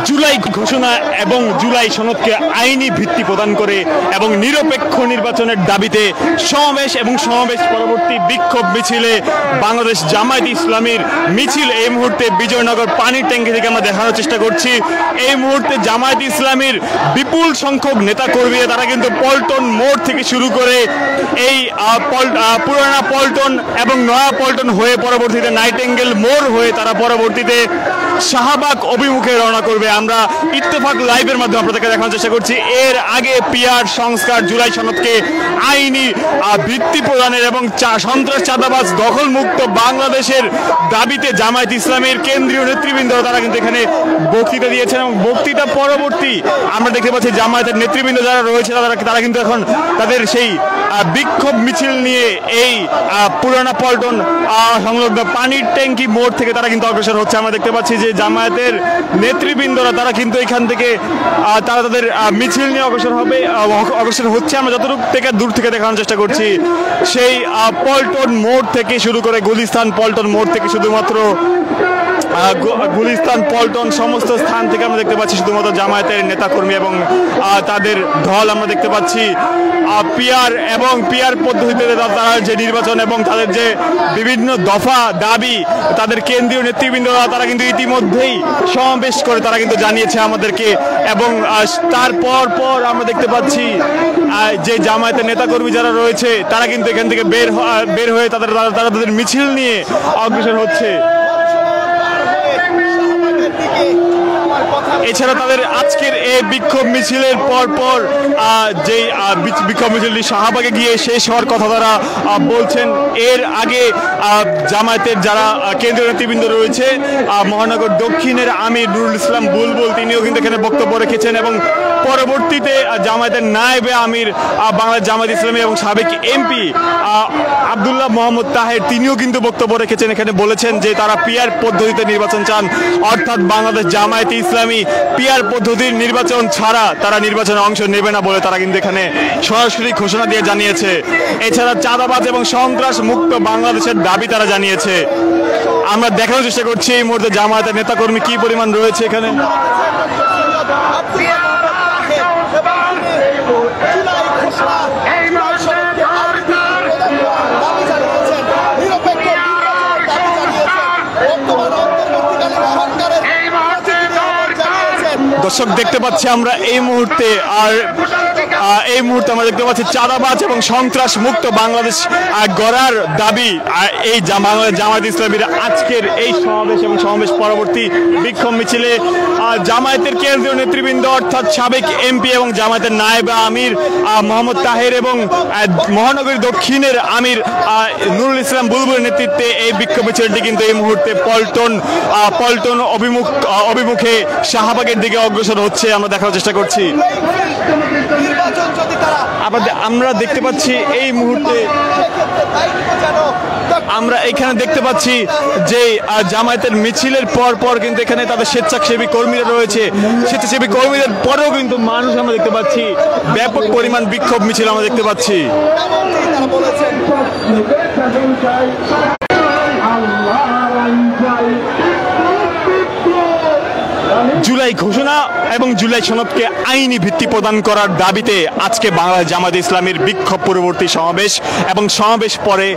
জুলাই ঘোষণা এবং জুলাই সনদকে আইনি ভিত্তি প্রদান করে এবং নিরপেক্ষ নির্বাচনের দাবিতে সমাবেশ এবং সমাবেশ পরবর্তী বিক্ষোভ মিছিলে বাংলাদেশ জামায়াতে ইসলামীর মিছিল এই মুহূর্তে বিজয়নগর পানির ট্যাঙ্কি থেকে আমরা দেখানোর চেষ্টা করছি। এই মুহূর্তে জামায়াতে ইসলামীর বিপুল সংখ্যক নেতাকর্মীরা তারা কিন্তু পল্টন মোড় থেকে শুরু করে এই পুরানা পল্টন এবং নয়া পল্টন হয়ে পরবর্তীতে নাইটেঙ্গেল মোড় হয়ে তারা পরবর্তীতে শাহবাগ অভিমুখে রওনা করবে। আমরা ইত্তেফাক লাইভের মাধ্যমে আপনাদেরকে দেখানোর চেষ্টা করছি। এর আগে পিআর সংস্কার জুলাই সনদকে আইনি ভিত্তি প্রদানের এবং সন্ত্রাস চাঁদাবাজ দখলমুক্ত বাংলাদেশের দাবিতে জামায়াত ইসলামীর কেন্দ্রীয় নেতৃবৃন্দ তারা কিন্তু এখানে বক্তৃতা দিয়েছেন এবং বক্তৃতা পরবর্তী আমরা দেখতে পাচ্ছি জামায়াতের নেতৃবৃন্দ যারা রয়েছে তারা কিন্তু এখন তাদের সেই বিক্ষোভ মিছিল নিয়ে এই পুরানা পল্টন সংলগ্ন পানির ট্যাঙ্কি মোড় থেকে তারা কিন্তু অগ্রসর হচ্ছে। আমরা দেখতে পাচ্ছি যে জামায়াতের নেতৃবৃন্দরা তারা কিন্তু এখান থেকে তারা তাদের মিছিল নিয়ে অগ্রসর হচ্ছে। আমরা যতটুকু থেকে দূর থেকে দেখানোর চেষ্টা করছি সেই পল্টন মোড় থেকে শুরু করে গুলিস্তান পল্টন মোড় থেকে শুধুমাত্র গুলিস্তান পল্টন সমস্ত স্থান থেকে আমরা দেখতে পাচ্ছি শুধুমাত্র জামায়াতের নেতাকর্মী এবং তাদের ঢল আমরা দেখতে পাচ্ছি। পিআর পদ্ধতিতে তারা যে নির্বাচন এবং তাদের যে বিভিন্ন দফা দাবি তাদের কেন্দ্রীয় নেতৃবৃন্দরা তারা কিন্তু ইতিমধ্যেই সমাবেশ করে তারা কিন্তু জানিয়েছে আমাদেরকে এবং তারপর আমরা দেখতে পাচ্ছি যে জামায়াতের নেতাকর্মী যারা রয়েছে তারা কিন্তু এখান থেকে বের হয়ে তাদের মিছিল নিয়ে অগ্রসর হচ্ছে। এছাড়া তাদের আজকের এই বিক্ষোভ মিছিলের পর যে বিক্ষোভ মিছিলটি শাহবাগে গিয়ে শেষ হওয়ার কথা তারা বলছেন। এর আগে জামায়াতের যারা কেন্দ্রীয় নেতৃবৃন্দ রয়েছে মহানগর দক্ষিণের আমির নুরুল ইসলাম বুলবুল তিনিও কিন্তু এখানে বক্তব্য রেখেছেন এবং পরবর্তীতে জামায়াতের নায়েবে আমির বাংলাদেশ জামায়াত ইসলামী এবং সাবেক এমপি আব্দুল্লাহ মোহাম্মদ তাহের তিনিও কিন্তু বক্তব্য রেখেছেন। এখানে বলেছেন যে তারা পিআর পদ্ধতিতে নির্বাচন চান, অর্থাৎ বাংলাদেশ জামায়াতে ইসলামী পিআর পদ্ধতির নির্বাচন ছাড়া তারা নির্বাচনে অংশ নেবে না বলে তারা কিন্তু এখানে সরাসরি ঘোষণা দিয়ে জানিয়েছে। এছাড়া চাঁদাবাজ এবং সন্ত্রাস মুক্ত বাংলাদেশের দাবি তারা জানিয়েছে। আমরা দেখানোর চেষ্টা করছি এই মুহূর্তে জামায়াতের নেতাকর্মী কি পরিমাণ রয়েছে এখানে। দর্শক দেখতে পাচ্ছি আমরা এই মুহূর্তে আমরা দেখতে পাচ্ছি চাঁদাবাজ এবং সন্ত্রাস মুক্ত বাংলাদেশ গড়ার দাবি এই জামায়াত ইসলামীর আজকের এই সমাবেশ এবং সমাবেশ পরবর্তী বিক্ষোভ মিছিলে জামায়াতের কেন্দ্রীয় নেতৃবৃন্দ অর্থাৎ সাবেক এমপি এবং জামায়াতের নায়েব আমির মোহাম্মদ তাহের এবং মহানগরী দক্ষিণের আমির নুরুল ইসলাম বুলবুলের নেতৃত্বে এই বিক্ষোভ মিছিলটি কিন্তু এই মুহূর্তে পল্টন অভিমুখে শাহবাগের দিকে অগ্রসর হচ্ছে। আমরা দেখার চেষ্টা করছি। আমরা দেখতে পাচ্ছি এই মুহূর্তে আমরা এখানে দেখতে পাচ্ছি যে জামায়াতের মিছিলের পর কিন্তু এখানে তাদের স্বেচ্ছাসেবী কর্মীরা রয়েছে। স্বেচ্ছাসেবী কর্মীদের পরেও কিন্তু মানুষ আমরা দেখতে পাচ্ছি ব্যাপক পরিমাণ বিক্ষোভ মিছিল আমরা দেখতে পাচ্ছি। জুলাই ঘোষণা এবং জুলাই সনদকে আইনি ভিত্তি প্রদান করার দাবিতে আজকে বাংলাদেশ জামায়াতে ইসলামীর বিক্ষোভ পূর্ববর্তী সমাবেশ এবং সমাবেশ পরে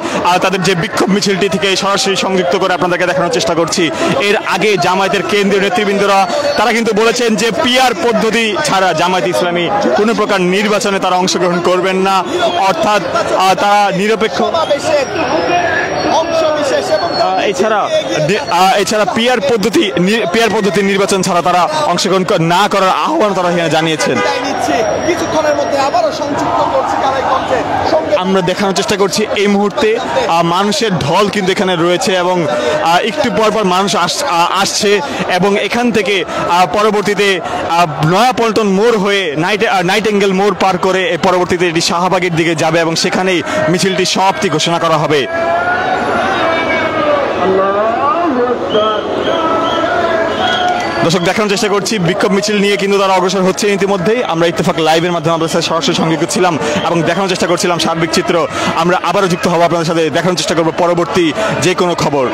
তাদের যে বিক্ষোভ মিছিলটি থেকে সরাসরি সংযুক্ত করে আপনাদেরকে দেখানোর চেষ্টা করছি। এর আগে জামায়াতের কেন্দ্রীয় নেতৃবৃন্দরা তারা কিন্তু বলেছেন যে পিআর পদ্ধতি ছাড়া জামায়াতে ইসলামী কোনো প্রকার নির্বাচনে তারা অংশগ্রহণ করবেন না, অর্থাৎ তারা নিরপেক্ষ এছাড়া পিআর পদ্ধতি নির্বাচন ছাড়া তারা অংশগ্রহণ না করার আহ্বান তারা জানিয়েছেন। আমরা দেখানোর চেষ্টা করছি এই মুহূর্তে মানুষের ঢল কিন্তু এখানে রয়েছে এবং একটু পর মানুষ আসছে এবং এখান থেকে পরবর্তীতে নয়াপল্টন মোড় হয়ে নাইটেঙ্গেল মোড় পার করে পরবর্তীতে এটি শাহবাগের দিকে যাবে এবং সেখানেই মিছিলটি সমাপ্তি ঘোষণা করা হবে। দর্শক দেখানোর চেষ্টা করছি বিক্ষোভ মিছিল নিয়ে কিন্তু তারা অগ্রসর হচ্ছে ইতিমধ্যেই। আমরা ইত্তেফাক লাইভের মাধ্যমে আপনাদের সাথে সরাসরি সংযুক্ত ছিলাম এবং দেখানোর চেষ্টা করছিলাম সার্বিক চিত্র। আমরা আবারও যুক্ত হব আপনাদের সাথে, দেখানোর চেষ্টা করবো পরবর্তী যে কোনো খবর।